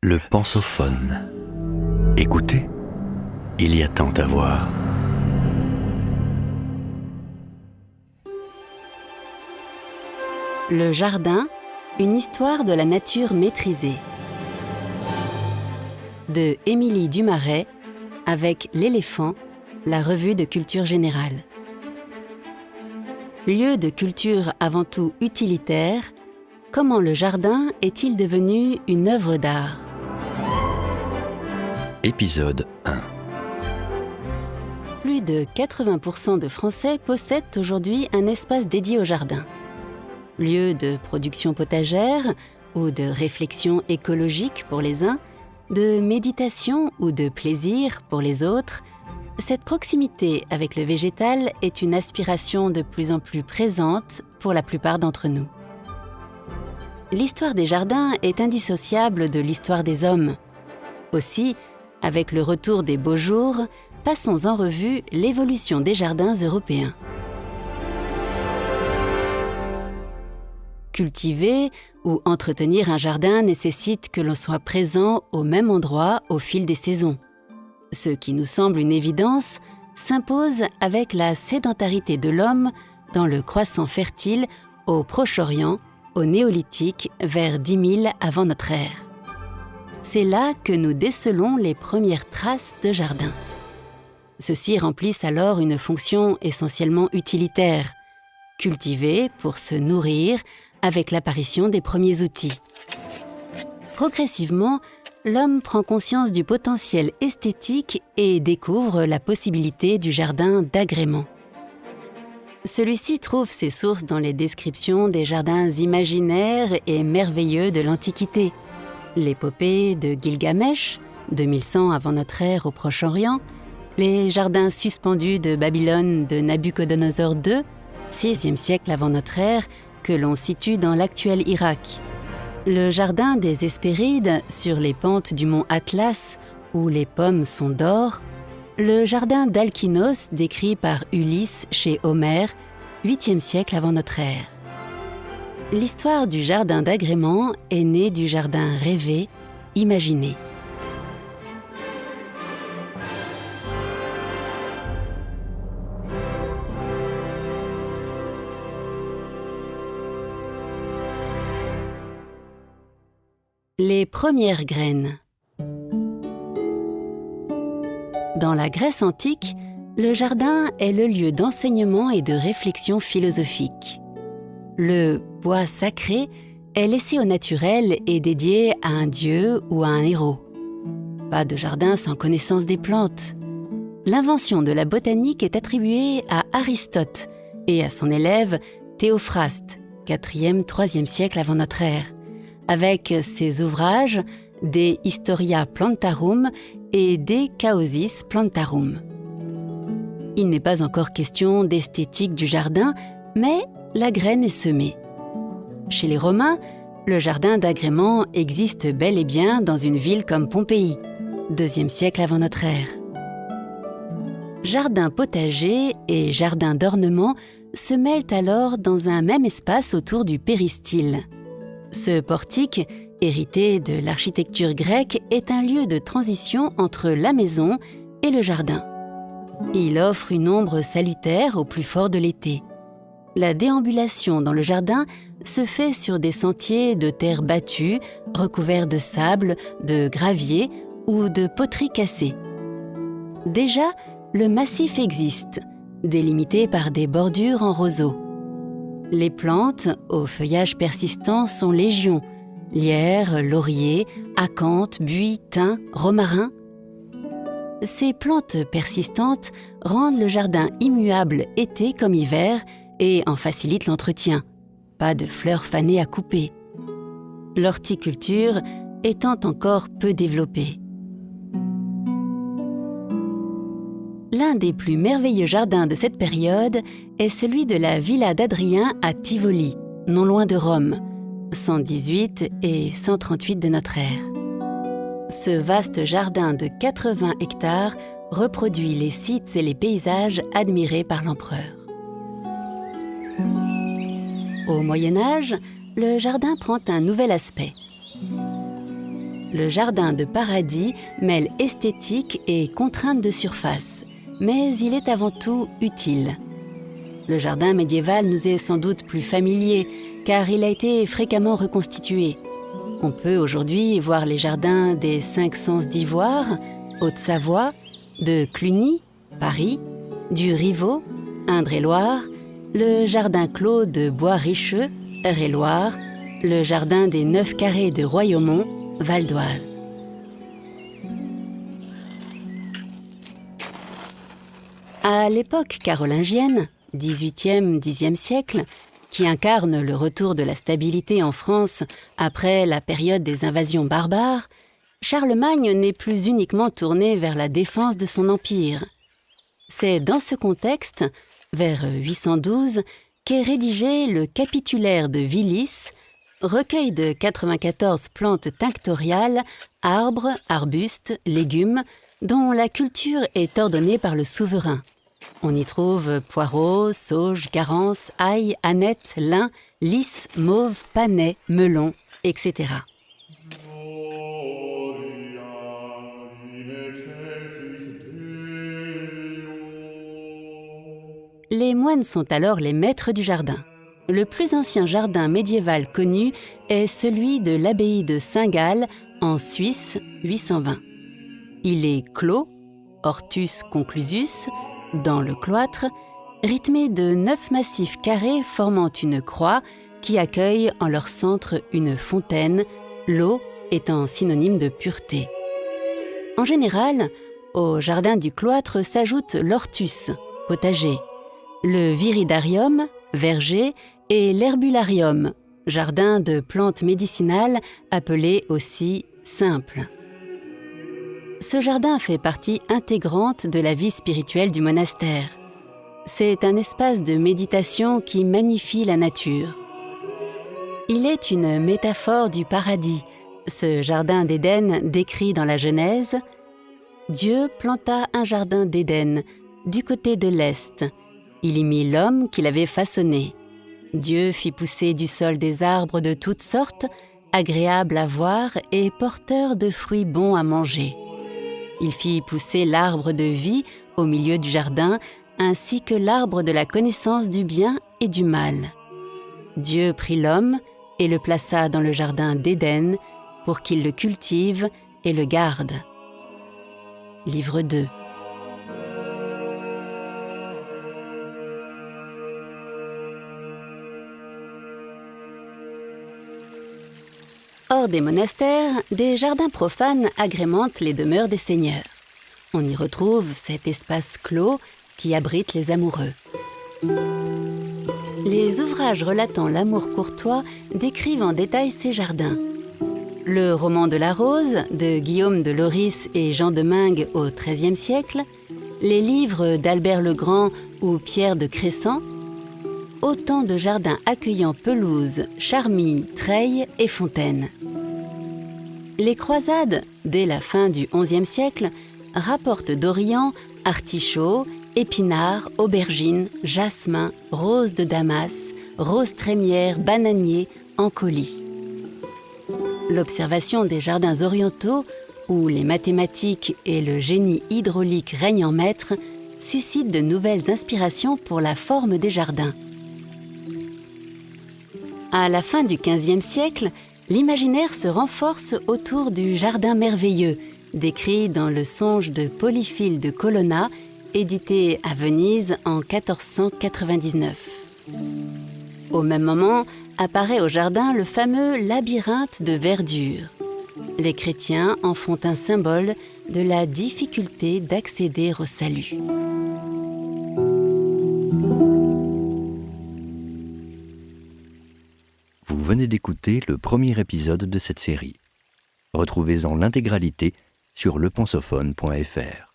Le pensophone. Écoutez, il y a tant à voir. Le jardin, une histoire de la nature maîtrisée. De Émilie Dumaret, avec L'éléphant, la revue de culture générale. Lieu de culture avant tout utilitaire, comment le jardin est-il devenu une œuvre d'art ? Épisode 1. Plus de 80% de Français possèdent aujourd'hui un espace dédié au jardin. Lieu de production potagère ou de réflexion écologique pour les uns, de méditation ou de plaisir pour les autres, cette proximité avec le végétal est une aspiration de plus en plus présente pour la plupart d'entre nous. L'histoire des jardins est indissociable de l'histoire des hommes. Aussi, avec le retour des beaux jours, passons en revue l'évolution des jardins européens. Cultiver ou entretenir un jardin nécessite que l'on soit présent au même endroit au fil des saisons. Ce qui nous semble une évidence s'impose avec la sédentarité de l'homme dans le croissant fertile au Proche-Orient, au Néolithique, vers 10 000 avant notre ère. C'est là que nous décelons les premières traces de jardins. Ceux-ci remplissent alors une fonction essentiellement utilitaire, cultiver pour se nourrir avec l'apparition des premiers outils. Progressivement, l'homme prend conscience du potentiel esthétique et découvre la possibilité du jardin d'agrément. Celui-ci trouve ses sources dans les descriptions des jardins imaginaires et merveilleux de l'Antiquité. L'épopée de Gilgamesh, 2100 avant notre ère au Proche-Orient, les jardins suspendus de Babylone de Nabuchodonosor II, 6e siècle avant notre ère, que l'on situe dans l'actuel Irak. Le jardin des Hespérides, sur les pentes du mont Atlas, où les pommes sont d'or. Le jardin d'Alkynos, décrit par Ulysse chez Homère, 8e siècle avant notre ère. L'histoire du jardin d'agrément est née du jardin rêvé, imaginé. Les premières graines. Dans la Grèce antique, le jardin est le lieu d'enseignement et de réflexion philosophique. Le bois sacré est laissé au naturel et dédié à un dieu ou à un héros. Pas de jardin sans connaissance des plantes. L'invention de la botanique est attribuée à Aristote et à son élève Théophraste, 4e-3e siècle avant notre ère, avec ses ouvrages De Historia Plantarum et De Causis Plantarum. Il n'est pas encore question d'esthétique du jardin, mais la graine est semée. Chez les Romains, le jardin d'agrément existe bel et bien dans une ville comme Pompéi, 2e siècle avant notre ère. Jardin potager et jardin d'ornement se mêlent alors dans un même espace autour du péristyle. Ce portique, hérité de l'architecture grecque, est un lieu de transition entre la maison et le jardin. Il offre une ombre salutaire au plus fort de l'été. La déambulation dans le jardin se fait sur des sentiers de terre battue, recouverts de sable, de gravier ou de poteries cassées. Déjà, le massif existe, délimité par des bordures en roseaux. Les plantes, au feuillage persistant, sont légion. Lierre, laurier, acanthe, buis, thym, romarin. Ces plantes persistantes rendent le jardin immuable été comme hiver et en facilitent l'entretien. Pas de fleurs fanées à couper. L'horticulture étant encore peu développée. L'un des plus merveilleux jardins de cette période est celui de la Villa d'Adrien à Tivoli, non loin de Rome, 118 et 138 de notre ère. Ce vaste jardin de 80 hectares reproduit les sites et les paysages admirés par l'empereur. Au Moyen Âge, le jardin prend un nouvel aspect. le jardin de paradis mêle esthétique et contrainte de surface, mais il est avant tout utile. Le jardin médiéval nous est sans doute plus familier, car il a été fréquemment reconstitué. On peut aujourd'hui voir les jardins des Cinq Sens d'Ivoire, Haute-Savoie, de Cluny, Paris, du Rivaux, Indre-et-Loire, le jardin clos de Bois-Richeux, Eure-et-Loire, le jardin des Neuf Carrés de Royaumont, Val d'Oise. À l'époque carolingienne, 18e-10e siècle, qui incarne le retour de la stabilité en France après la période des invasions barbares, Charlemagne n'est plus uniquement tourné vers la défense de son empire. C'est dans ce contexte, vers 812, qu'est rédigé le Capitulaire de Willis, recueil de 94 plantes tinctoriales, arbres, arbustes, légumes, dont la culture est ordonnée par le souverain. On y trouve poireaux, sauge, garance, ail, aneth, lin, lys, mauve, panais, melon, etc. Les moines sont alors les maîtres du jardin. Le plus ancien jardin médiéval connu est celui de l'abbaye de Saint-Gall en Suisse, 820. Il est clos, Hortus conclusus, dans le cloître, rythmé de 9 massifs carrés formant une croix qui accueille en leur centre une fontaine, l'eau étant synonyme de pureté. En général, au jardin du cloître s'ajoute l'hortus, potager, le viridarium, verger, et l'herbularium, jardin de plantes médicinales appelé aussi simple. Ce jardin fait partie intégrante de la vie spirituelle du monastère. C'est un espace de méditation qui magnifie la nature. Il est une métaphore du paradis, ce jardin d'Éden décrit dans la Genèse. Dieu planta un jardin d'Éden du côté de l'Est. Il y mit l'homme qu'il avait façonné. Dieu fit pousser du sol des arbres de toutes sortes, agréables à voir et porteurs de fruits bons à manger. Il fit pousser l'arbre de vie au milieu du jardin, ainsi que l'arbre de la connaissance du bien et du mal. Dieu prit l'homme et le plaça dans le jardin d'Éden pour qu'il le cultive et le garde. Livre 2. Hors des monastères, des jardins profanes agrémentent les demeures des seigneurs. On y retrouve cet espace clos qui abrite les amoureux. Les ouvrages relatant l'amour courtois décrivent en détail ces jardins. Le roman de la Rose, de Guillaume de Loris et Jean de Meung au XIIIe siècle, les livres d'Albert le Grand ou Pierre de Cressan, autant de jardins accueillant pelouses, charmilles, treilles et fontaines. Les croisades, dès la fin du XIe siècle, rapportent d'Orient artichauts, épinards, aubergines, jasmins, roses de Damas, roses trémières, bananiers, encolis. L'observation des jardins orientaux, où les mathématiques et le génie hydraulique règnent en maître, suscite de nouvelles inspirations pour la forme des jardins. À la fin du XVe siècle, l'imaginaire se renforce autour du jardin merveilleux, décrit dans le Songe de Polyphile de Colonna, édité à Venise en 1499. Au même moment, apparaît au jardin le fameux labyrinthe de verdure. Les chrétiens en font un symbole de la difficulté d'accéder au salut. Vous venez d'écouter le premier épisode de cette série. Retrouvez-en l'intégralité sur lepensophone.fr.